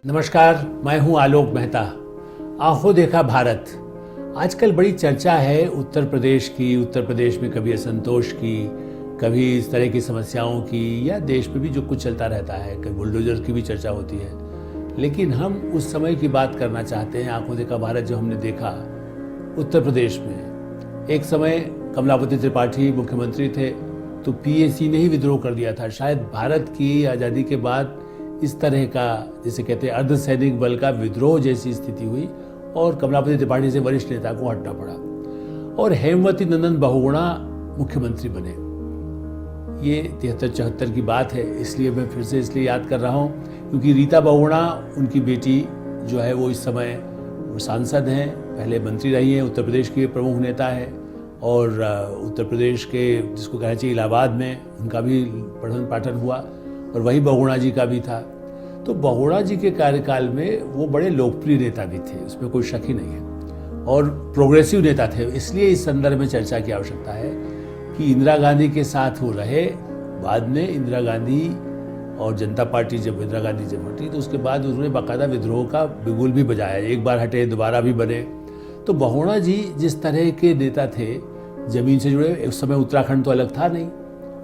नमस्कार, मैं हूं आलोक मेहता। आंखों देखा भारत। आजकल बड़ी चर्चा है उत्तर प्रदेश की। उत्तर प्रदेश में कभी असंतोष की, कभी इस तरह की समस्याओं की, या देश में भी जो कुछ चलता रहता है, कभी बुलडोजर की भी चर्चा होती है। लेकिन हम उस समय की बात करना चाहते हैं, आंखों देखा भारत जो हमने देखा उत्तर प्रदेश में। एक समय कमलापति त्रिपाठी मुख्यमंत्री थे तो पीएसी ने ही विद्रोह कर दिया था। शायद भारत की आज़ादी के बाद इस तरह का, जिसे कहते हैं अर्धसैनिक बल का विद्रोह जैसी स्थिति हुई और कमलापति त्रिपाठी से वरिष्ठ नेता को हटना पड़ा और हेमवती नंदन बहुगुणा मुख्यमंत्री बने। ये 73-74 की बात है, इसलिए मैं फिर से इसलिए याद कर रहा हूँ क्योंकि रीता बहुगुणा, उनकी बेटी जो है वो इस समय वो सांसद हैं, पहले मंत्री रही हैं, उत्तर प्रदेश की प्रमुख नेता है और उत्तर प्रदेश के जिसको कहना चाहिए इलाहाबाद में उनका भी पठन पाठन हुआ और वही बहुगुणा जी का भी था। तो बहुगुणा जी के कार्यकाल में वो बड़े लोकप्रिय नेता भी थे, उसमें कोई शक ही नहीं है, और प्रोग्रेसिव नेता थे। इसलिए इस संदर्भ में चर्चा की आवश्यकता है कि इंदिरा गांधी के साथ वो रहे। बाद में इंदिरा गांधी और जनता पार्टी जब इंदिरा गांधी जब हटी तो उसके बाद उन्होंने बाकायदा विद्रोह का बिगुल भी बजाया। एक बार हटे, दोबारा भी बने। तो बहुगुणा जी जिस तरह के नेता थे, जमीन से जुड़े, उस समय उत्तराखंड तो अलग था नहीं,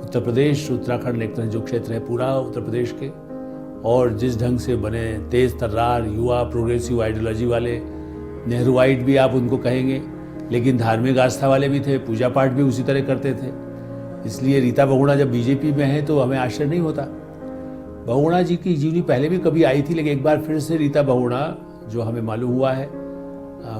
उत्तर प्रदेश उत्तराखंड एक तरह जो क्षेत्र है पूरा उत्तर प्रदेश के, और जिस ढंग से बने, तेज तर्रार युवा, प्रोग्रेसिव आइडियोलॉजी वाले, नेहरूवाइट भी आप उनको कहेंगे, लेकिन धार्मिक आस्था वाले भी थे, पूजा पाठ भी उसी तरह करते थे। इसलिए रीता बहुगुणा जब बीजेपी में है तो हमें आश्चर्य नहीं होता। बहुगुणा जी की जीवनी पहले भी कभी आई थी, लेकिन एक बार फिर से रीता बहुगुणा जो हमें मालूम हुआ है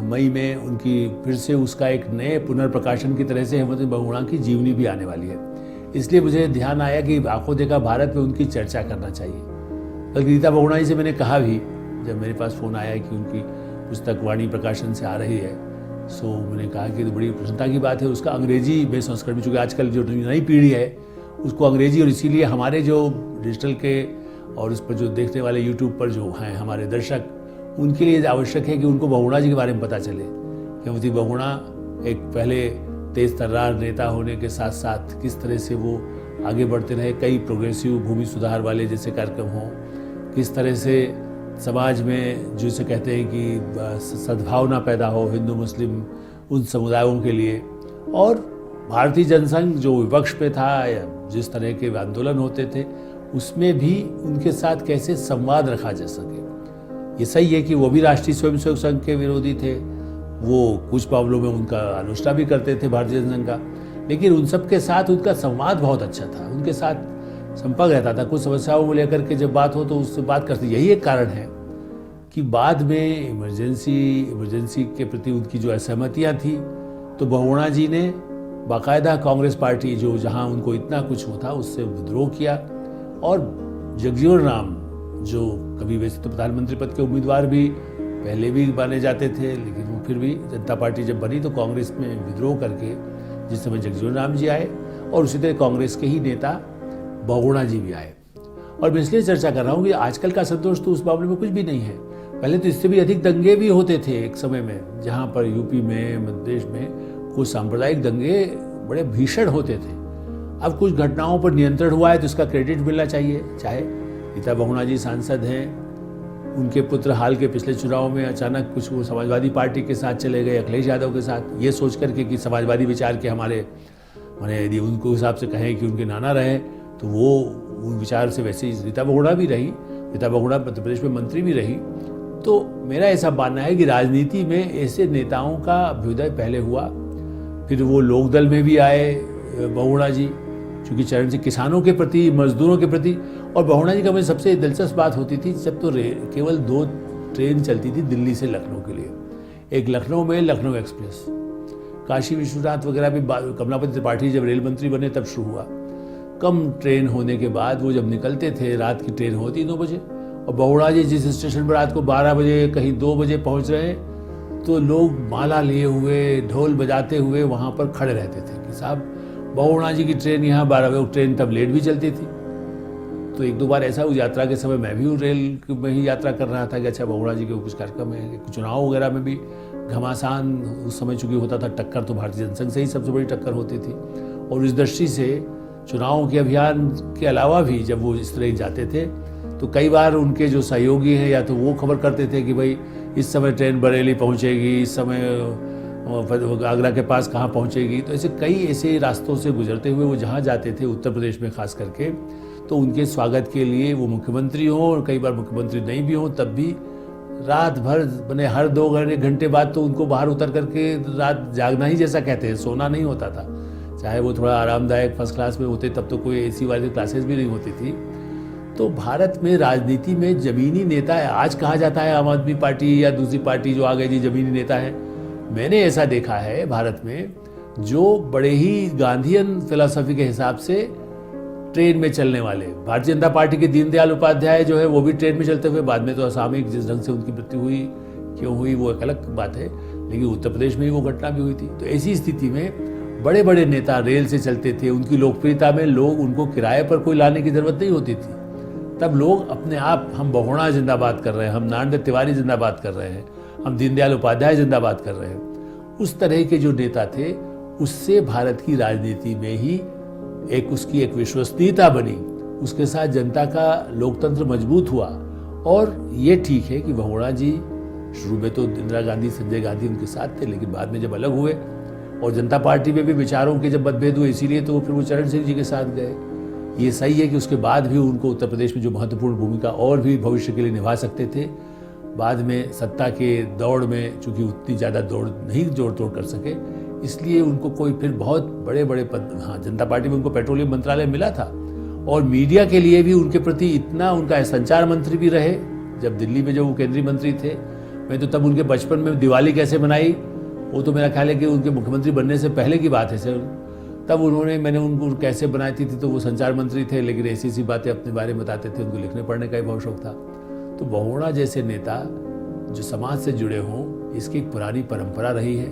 मई में उनकी फिर से उसका एक नए पुनर्प्रकाशन की तरह से हेमवती बहुगुणा की जीवनी भी आने वाली है। इसलिए मुझे ध्यान आया कि आंखों देखा भारत में उनकी चर्चा करना चाहिए। बल्कि रीता बहुगुणा जी से मैंने कहा भी, जब मेरे पास फ़ोन आया कि उनकी पुस्तक वाणी प्रकाशन से आ रही है, सो मैंने कहा कि तो बड़ी प्रसन्नता की बात है। उसका अंग्रेजी में संस्करण में, चूँकि आजकल जो नई पीढ़ी है उसको अंग्रेजी, और इसीलिए हमारे जो डिजिटल के और उस पर जो देखने वाले यूट्यूब पर जो हैं हमारे दर्शक, उनके लिए आवश्यक है कि उनको बहुगुणा जी के बारे में पता चले। हेमवती बहुगुणा एक पहले तेज तर्रार नेता होने के साथ साथ किस तरह से वो आगे बढ़ते रहे, कई प्रोग्रेसिव भूमि सुधार वाले जैसे कार्यक्रम हों, किस तरह से समाज में जिसे कहते हैं कि सद्भावना पैदा हो हिंदू मुस्लिम उन समुदायों के लिए, और भारतीय जनसंघ जो विपक्ष पे था, जिस तरह के आंदोलन होते थे उसमें भी उनके साथ कैसे संवाद रखा जा सके। ये सही है कि वो भी राष्ट्रीय स्वयंसेवक संघ के विरोधी थे, वो कुछ मामलों में उनका आलोचना भी करते थे भारतीय जनसंघ का, लेकिन उन सब के साथ उनका संवाद बहुत अच्छा था, उनके साथ संपर्क रहता था। कुछ समस्याओं को लेकर के जब बात हो तो उससे बात करते। यही एक कारण है कि बाद में इमरजेंसी के प्रति उनकी जो असहमतियाँ थी, तो बहुगुणा जी ने बाकायदा कांग्रेस पार्टी जो जहाँ उनको इतना कुछ हो था उससे विद्रोह किया, और जगजीवन राम जो कभी वैसे तो प्रधानमंत्री पद के उम्मीदवार भी पहले भी माने जाते थे, लेकिन वो फिर भी जनता पार्टी जब बनी तो कांग्रेस में विद्रोह करके जिस समय जगजीवन राम जी आए, और उसी तरह कांग्रेस के ही नेता बहुगुणा जी भी आए। और मैं इसलिए चर्चा कर रहा हूँ कि आजकल का संतोष तो उस मामले में कुछ भी नहीं है। पहले तो इससे भी अधिक दंगे भी होते थे एक समय में, जहाँ पर यूपी में, मध्य प्रदेश में कुछ सांप्रदायिक दंगे बड़े भीषण होते थे। अब कुछ घटनाओं पर नियंत्रण हुआ है तो इसका क्रेडिट मिलना चाहिए। चाहे रीता बहुगुणा जी सांसद हैं, उनके पुत्र हाल के पिछले चुनाव में अचानक कुछ वो समाजवादी पार्टी के साथ चले गए, अखिलेश यादव के साथ, ये सोच करके कि समाजवादी विचार के हमारे माने यदि उनको हिसाब से कहें कि उनके नाना रहे तो वो उन विचार से वैसे ही रीता बहुगुणा भी रही। रीता बहुगुणा मध्य प्रदेश में मंत्री भी रही। तो मेरा ऐसा मानना है कि राजनीति में ऐसे नेताओं का अभ्युदय पहले हुआ, फिर वो लोकदल में भी आए बहुगुणा जी, चूँकि चरण सिंह किसानों के प्रति, मजदूरों के प्रति। और बहुगुणा जी का मुझे सबसे दिलचस्प बात होती थी जब तो केवल 2 ट्रेन चलती थी दिल्ली से लखनऊ के लिए, एक लखनऊ में लखनऊ एक्सप्रेस। काशी विश्वनाथ वगैरह भी कमलापति त्रिपाठी जब रेल मंत्री बने तब शुरू हुआ। कम ट्रेन होने के बाद वो जब निकलते थे, रात की ट्रेन होती 9 बजे, और बहुगुणा जी जिस स्टेशन पर रात को 12 बजे कहीं 2 बजे पहुंच रहे तो लोग माला लिए हुए, ढोल बजाते हुए वहाँ पर खड़े रहते थे कि साहब बहुगुणा जी की ट्रेन यहाँ 12 बजे। ट्रेन तब लेट भी चलती थी। तो 1-2 बार ऐसा उस यात्रा के समय मैं भी रेल में ही यात्रा कर रहा था कि अच्छा बहुगुणा जी के कुछ कार्यक्रम है। चुनाव वगैरह में भी घमासान उस समय चूँकि होता था, टक्कर तो भारतीय जनसंघ से ही सबसे बड़ी टक्कर होती थी। और इस दृष्टि से चुनाव के अभियान के अलावा भी जब वो इस तरह जाते थे तो कई बार उनके जो सहयोगी हैं या तो वो खबर करते थे कि भाई इस समय ट्रेन बरेली पहुंचेगी, इस समय आगरा के पास कहाँ पहुंचेगी। तो ऐसे कई ऐसे रास्तों से गुजरते हुए वो जहाँ जाते थे, उत्तर प्रदेश में खास करके, तो उनके स्वागत के लिए वो मुख्यमंत्री हों और कई बार मुख्यमंत्री नहीं भी हों, तब भी रात भर मैंने हर 2 घंटे बाद तो उनको बाहर उतर करके रात जागना ही जैसा कहते हैं, सोना नहीं होता था। चाहे वो थोड़ा आरामदायक फर्स्ट क्लास में होते तब तो कोई एसी वाली क्लासेस भी नहीं होती थी। तो भारत में राजनीति में जमीनी नेता है, आज कहा जाता है आम आदमी पार्टी या दूसरी पार्टी जो आ गई जी जमीनी नेता है। मैंने ऐसा देखा है भारत में जो बड़े ही गांधीयन फिलॉसफी के हिसाब से ट्रेन में चलने वाले, भारतीय जनता पार्टी के दीनदयाल उपाध्याय जो है वो भी ट्रेन में चलते हुए, बाद में तो असामयिक जिस ढंग से उनकी मृत्यु हुई, क्यों हुई वो एक अलग बात है, लेकिन उत्तर प्रदेश में ही वो घटना भी हुई थी। तो ऐसी स्थिति में बड़े बड़े नेता रेल से चलते थे, उनकी लोकप्रियता में लोग उनको किराए पर कोई लाने की जरूरत नहीं होती थी। तब लोग अपने आप, हम बहुगुणा जिंदाबाद कर रहे हैं, हम नारायण दत्त तिवारी जिंदाबाद कर रहे हैं, हम दीनदयाल उपाध्याय जिंदाबाद कर रहे हैं, उस तरह के जो नेता थे, उससे भारत की राजनीति में ही उसकी एक विश्वसनीयता बनी, उसके साथ जनता का लोकतंत्र मजबूत हुआ। और ये ठीक है कि बहुगुणा जी शुरू में तो इंदिरा गांधी, संजय गांधी उनके साथ थे, लेकिन बाद में जब अलग हुए और जनता पार्टी में भी विचारों के जब मतभेद हुए, इसीलिए तो फिर वो चरण सिंह जी के साथ गए। ये सही है कि उसके बाद भी उनको उत्तर प्रदेश में जो महत्वपूर्ण भूमिका और भी भविष्य के लिए निभा सकते थे, बाद में सत्ता के दौड़ में चूंकि उतनी ज़्यादा दौड़ नहीं जोड़ तोड़ कर सके, इसलिए उनको कोई फिर बहुत बड़े बड़े पद, हाँ जनता पार्टी में उनको पेट्रोलियम मंत्रालय मिला था और मीडिया के लिए भी उनके प्रति इतना, उनका संचार मंत्री भी रहे जब दिल्ली में जो वो केंद्रीय मंत्री थे। मैं तो तब उनके बचपन में दिवाली कैसे मनाई, वो तो मेरा ख्याल है कि उनके मुख्यमंत्री बनने से पहले की बात है सर। तब मैंने उनको कैसे बनाई थी, तो वो संचार मंत्री थे, लेकिन ऐसी ऐसी बातें अपने बारे में बताते थे, उनको लिखने पढ़ने का भी बहुत शौक था। तो बहुगुणा जैसे नेता जो समाज से जुड़े हों, इसकी एक पुरानी परंपरा रही है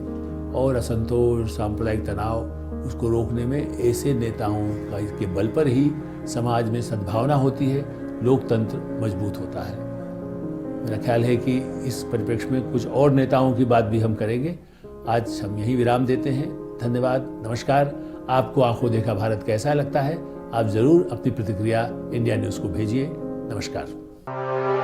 और असंतोष, सांप्रदायिक तनाव, उसको रोकने में ऐसे नेताओं का के बल पर ही समाज में सद्भावना होती है, लोकतंत्र मजबूत होता है। मेरा ख्याल है कि इस परिप्रेक्ष्य में कुछ और नेताओं की बात भी हम करेंगे। आज हम यहीं विराम देते हैं। धन्यवाद, नमस्कार। आपको आंखों देखा भारत कैसा लगता है? आप जरूर अपनी प्रतिक्रिया इंडिया न्यूज़ को भेजिए। नमस्कार।